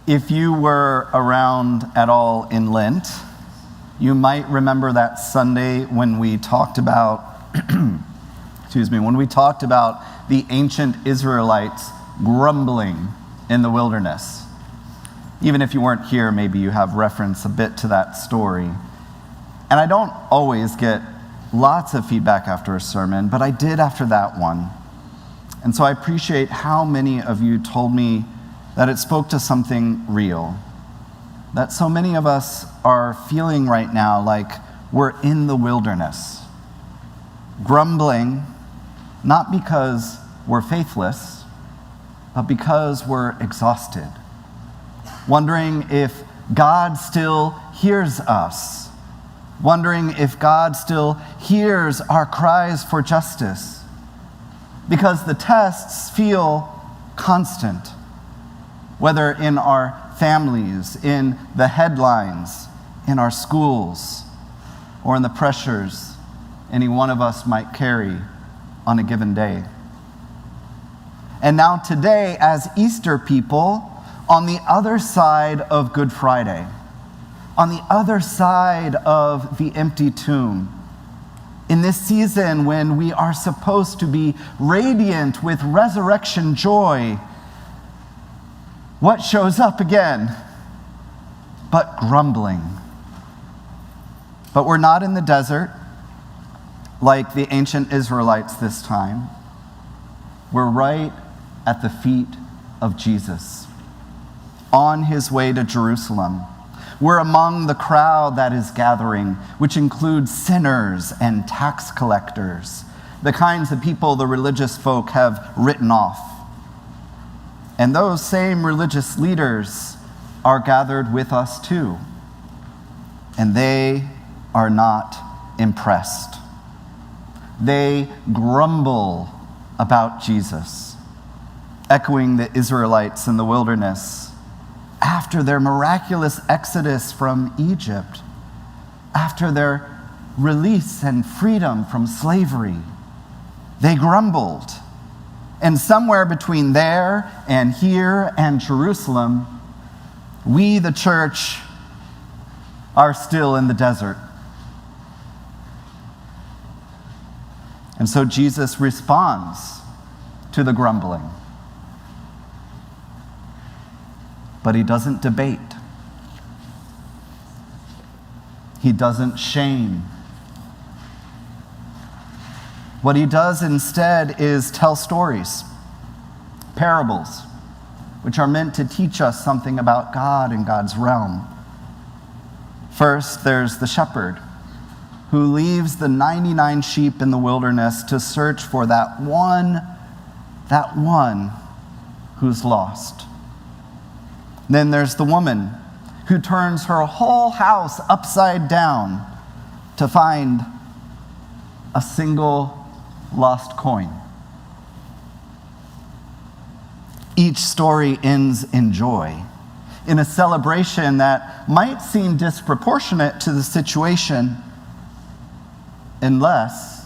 If you were around at all in Lent, you might remember that Sunday when we talked about, when we talked about the ancient Israelites grumbling in the wilderness. Even if you weren't here, maybe you have reference a bit to that story. And I don't always get lots of feedback after a sermon, but I did after that one. And so I appreciate how many of you told me that it spoke to something real. That so many of us are feeling right now like we're in the wilderness. Grumbling, not because we're faithless, but because we're exhausted. Wondering if God still hears us. Wondering if God still hears our cries for justice. Because the tests feel constant. Whether in our families, in the headlines, in our schools, or in the pressures any one of us might carry on a given day. And now today, as Easter people, on the other side of Good Friday, on the other side of the empty tomb, in this season when we are supposed to be radiant with resurrection joy, what shows up again? But grumbling. But we're not in the desert like the ancient Israelites this time. We're right at the feet of Jesus, on his way to Jerusalem. We're among the crowd that is gathering, which includes sinners and tax collectors, the kinds of people the religious folk have written off. And those same religious leaders are gathered with us too. And they are not impressed. They grumble about Jesus, echoing the Israelites in the wilderness after their miraculous exodus from Egypt, after their release and freedom from slavery. They grumbled. And somewhere between there and here and Jerusalem, we, the church, are still in the desert. And so Jesus responds to the grumbling. But he doesn't debate. He doesn't shame. What he does instead is tell stories, parables, which are meant to teach us something about God and God's realm. First, there's the shepherd who leaves the 99 sheep in the wilderness to search for that one who's lost. Then there's the woman who turns her whole house upside down to find a single lost coin. Each story ends in joy, in a celebration that might seem disproportionate to the situation, unless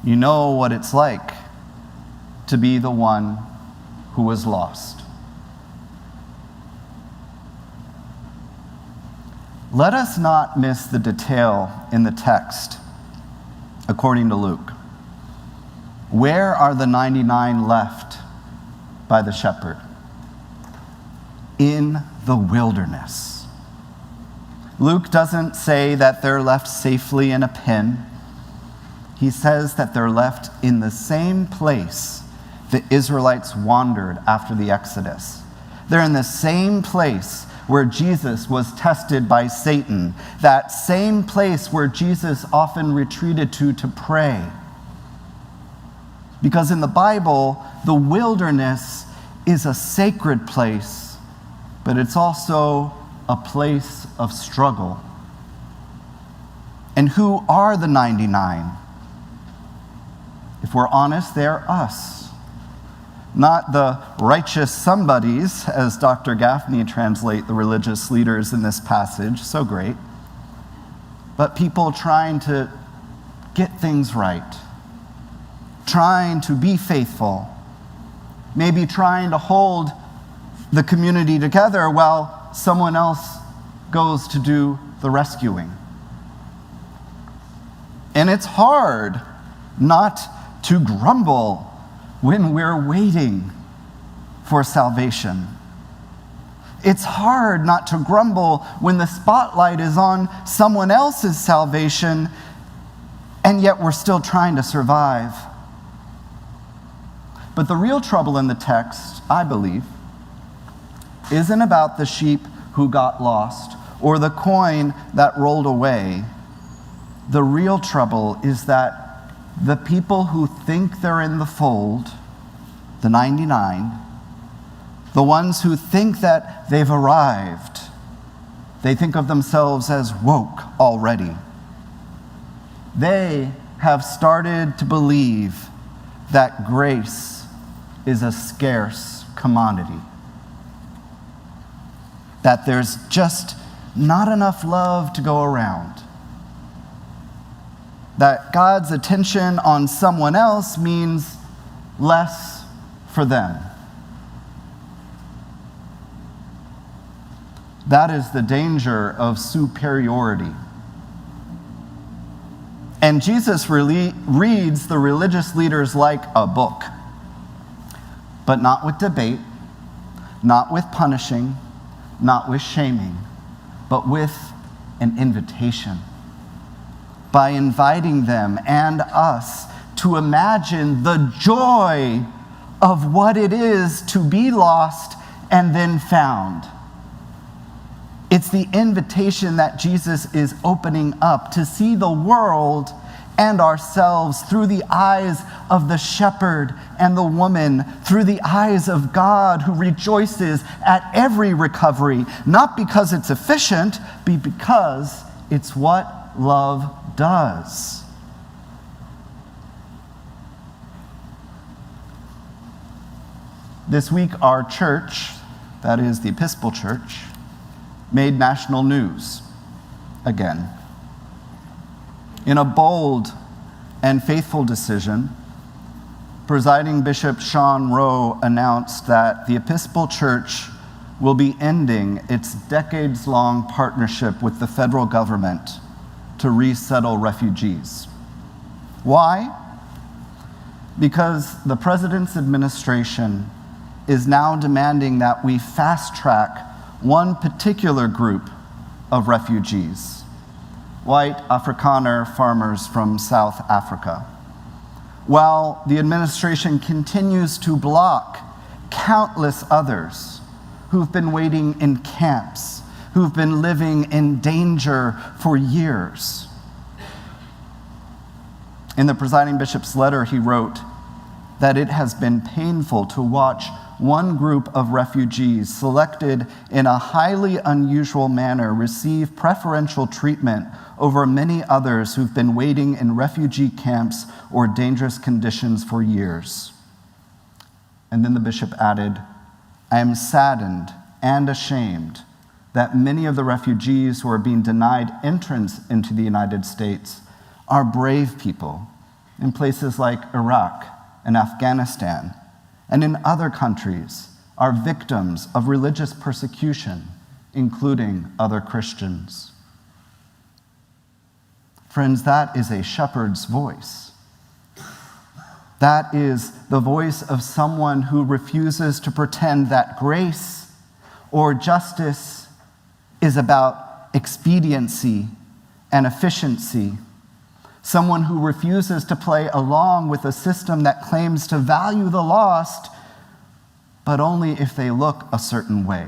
you know what it's like to be the one who was lost. Let us not miss the detail in the text, according to Luke. Where are the 99 left by the shepherd? In the wilderness. Luke doesn't say that they're left safely in a pen. He says that they're left in the same place the Israelites wandered after the Exodus. They're in the same place where Jesus was tested by Satan, that same place where Jesus often retreated to pray. Because in the Bible, the wilderness is a sacred place, but it's also a place of struggle. And who are the 99? If we're honest, they're us. Not the righteous somebodies, as Dr. Gaffney translate the religious leaders in this passage, so great, but people trying to get things right, trying to be faithful, maybe trying to hold the community together while someone else goes to do the rescuing. And it's hard not to grumble when we're waiting for salvation. It's hard not to grumble when the spotlight is on someone else's salvation, and yet we're still trying to survive. But the real trouble in the text, I believe, isn't about the sheep who got lost or the coin that rolled away. The real trouble is that the people who think they're in the fold, the 99, the ones who think that they've arrived, they think of themselves as woke already. They have started to believe that grace is a scarce commodity, that there's just not enough love to go around, that God's attention on someone else means less for them. That is the danger of superiority. And Jesus really reads the religious leaders like a book, but not with debate, not with punishing, not with shaming, but with an invitation. By inviting them and us to imagine the joy of what it is to be lost and then found. It's the invitation that Jesus is opening up to see the world and ourselves through the eyes of the shepherd and the woman, through the eyes of God who rejoices at every recovery, not because it's efficient, but because it's what love does. This week, our church, that is the Episcopal Church, made national news again. In a bold and faithful decision, Presiding Bishop Sean Rowe announced that the Episcopal Church will be ending its decades-long partnership with the federal government to resettle refugees. Why? Because the President's administration is now demanding that we fast-track one particular group of refugees, white Afrikaner farmers from South Africa, while the administration continues to block countless others who've been waiting in camps, who've been living in danger for years. In the presiding bishop's letter, he wrote that it has been painful to watch one group of refugees selected in a highly unusual manner receive preferential treatment over many others who've been waiting in refugee camps or dangerous conditions for years. And then the bishop added, I am saddened and ashamed that many of the refugees who are being denied entrance into the United States are brave people in places like Iraq and Afghanistan, and in other countries are victims of religious persecution, including other Christians. Friends, that is a shepherd's voice. That is the voice of someone who refuses to pretend that grace or justice is about expediency and efficiency. Someone who refuses to play along with a system that claims to value the lost, but only if they look a certain way.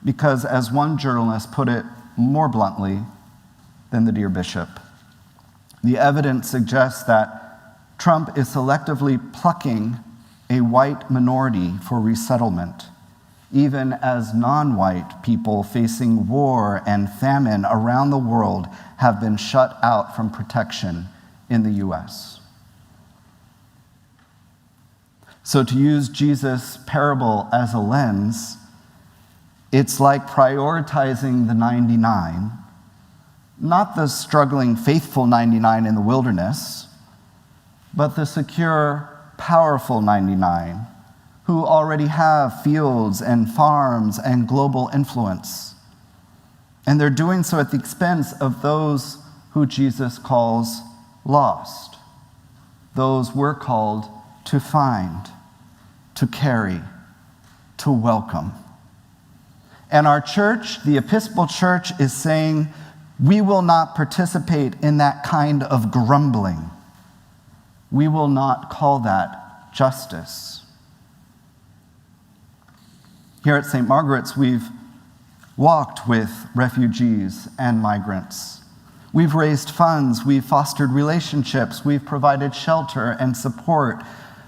Because as one journalist put it more bluntly than the dear bishop, the evidence suggests that Trump is selectively plucking a white minority for resettlement, even as non-white people facing war and famine around the world have been shut out from protection in the U.S. So to use Jesus' parable as a lens, it's like prioritizing the 99, not the struggling faithful 99 in the wilderness, but the secure, powerful 99 who already have fields and farms and global influence. And they're doing so at the expense of those who Jesus calls lost, those we're called to find, to carry, to welcome. And our church, the Episcopal Church, is saying we will not participate in that kind of grumbling. We will not call that justice. Here at St. Margaret's, we've walked with refugees and migrants. We've raised funds, we've fostered relationships, we've provided shelter and support.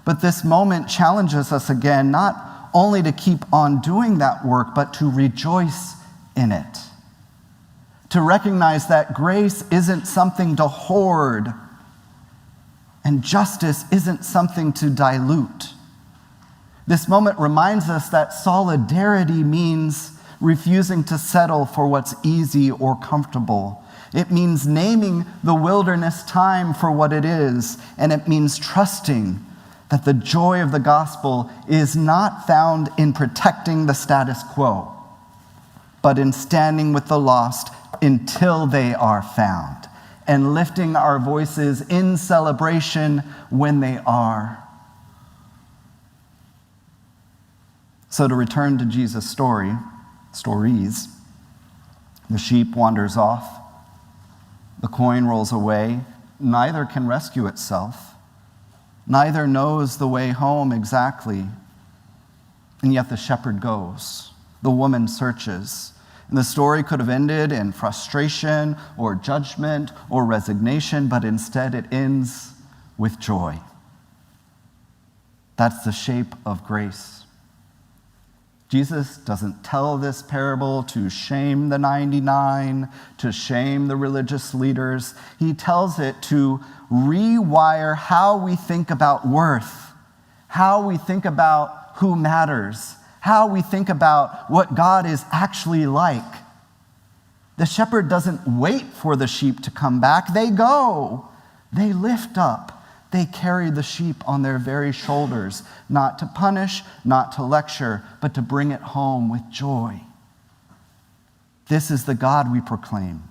But this moment challenges us again, not only to keep on doing that work, but to rejoice in it. To recognize that grace isn't something to hoard, and justice isn't something to dilute. This moment reminds us that solidarity means refusing to settle for what's easy or comfortable. It means naming the wilderness time for what it is, and it means trusting that the joy of the gospel is not found in protecting the status quo, but in standing with the lost until they are found, and lifting our voices in celebration when they are. So to return to Jesus' stories, the sheep wanders off, the coin rolls away, neither can rescue itself, neither knows the way home exactly, and yet the shepherd goes, the woman searches. And the story could have ended in frustration or judgment or resignation, but instead it ends with joy. That's the shape of grace. Jesus doesn't tell this parable to shame the 99, to shame the religious leaders. He tells it to rewire how we think about worth, how we think about who matters, how we think about what God is actually like. The shepherd doesn't wait for the sheep to come back. They go. They lift up. They carry the sheep on their very shoulders, not to punish, not to lecture, but to bring it home with joy. This is the God we proclaim.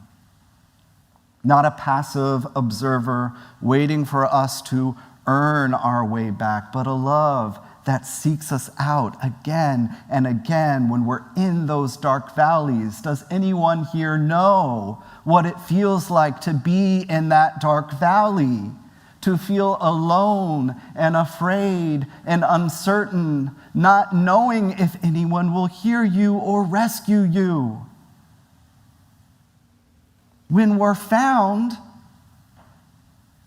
Not a passive observer waiting for us to earn our way back, but a love that seeks us out again and again when we're in those dark valleys. Does anyone here know what it feels like to be in that dark valley? To feel alone and afraid and uncertain, not knowing if anyone will hear you or rescue you. When we're found,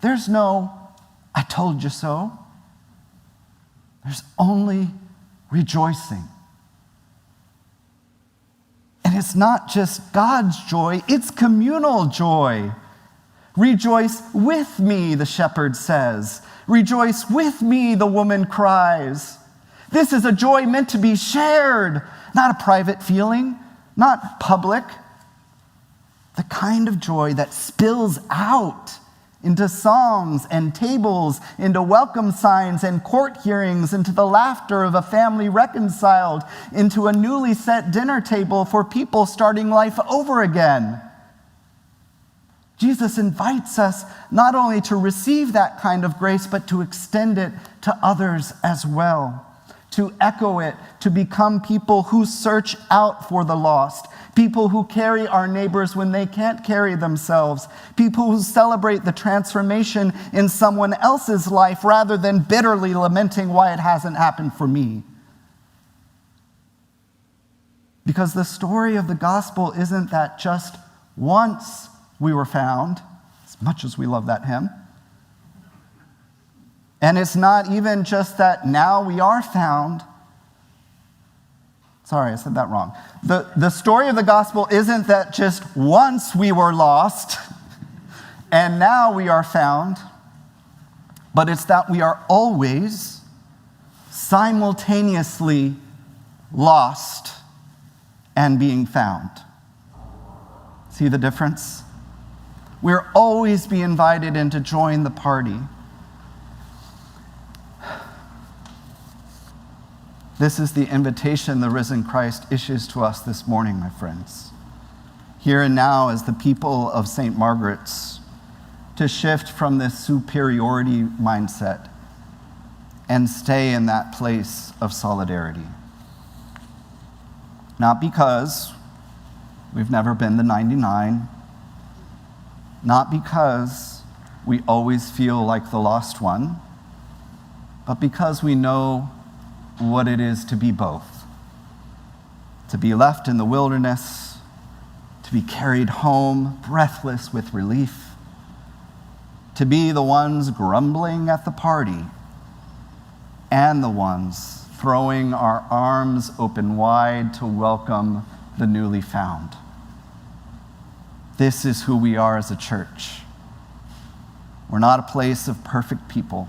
there's no, "I told you so." There's only rejoicing. And it's not just God's joy, it's communal joy. "Rejoice with me," the shepherd says. "Rejoice with me," the woman cries. This is a joy meant to be shared, not a private feeling, not public. The kind of joy that spills out into songs and tables, into welcome signs and court hearings, into the laughter of a family reconciled, into a newly set dinner table for people starting life over again. Jesus invites us not only to receive that kind of grace, but to extend it to others as well, to echo it, to become people who search out for the lost, people who carry our neighbors when they can't carry themselves, people who celebrate the transformation in someone else's life rather than bitterly lamenting why it hasn't happened for me. Because the story of the gospel isn't that just once we were found, as much as we love that hymn. And it's not even just that now we are found. Sorry, I said that wrong. The story of the gospel isn't that just once we were lost and now we are found, but it's that we are always simultaneously lost and being found. See the difference? We'll always be invited in to join the party. This is the invitation the risen Christ issues to us this morning, my friends. Here and now, as the people of St. Margaret's, to shift from this superiority mindset and stay in that place of solidarity. Not because we've never been the 99, not because we always feel like the lost one, but because we know what it is to be both. To be left in the wilderness, to be carried home breathless with relief, to be the ones grumbling at the party and the ones throwing our arms open wide to welcome the newly found. This is who we are as a church. We're not a place of perfect people.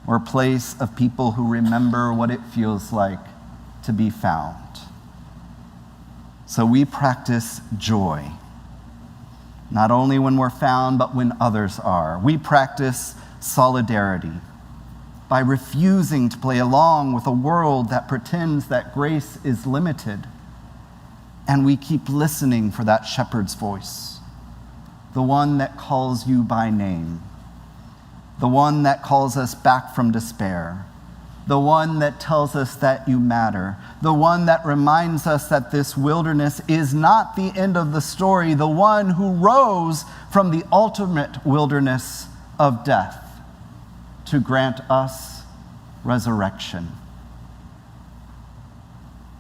We're a place of people who remember what it feels like to be found. So we practice joy, not only when we're found, but when others are. We practice solidarity by refusing to play along with a world that pretends that grace is limited. And we keep listening for that shepherd's voice, the one that calls you by name, the one that calls us back from despair, the one that tells us that you matter, the one that reminds us that this wilderness is not the end of the story, the one who rose from the ultimate wilderness of death to grant us resurrection.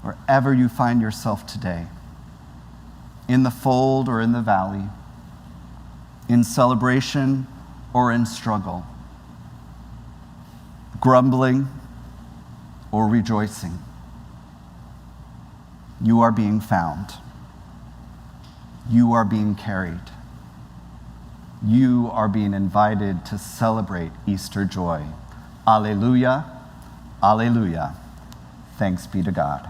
Wherever you find yourself today, in the fold or in the valley, in celebration or in struggle, grumbling or rejoicing, you are being found. You are being carried. You are being invited to celebrate Easter joy. Alleluia, alleluia. Thanks be to God.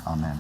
Amen.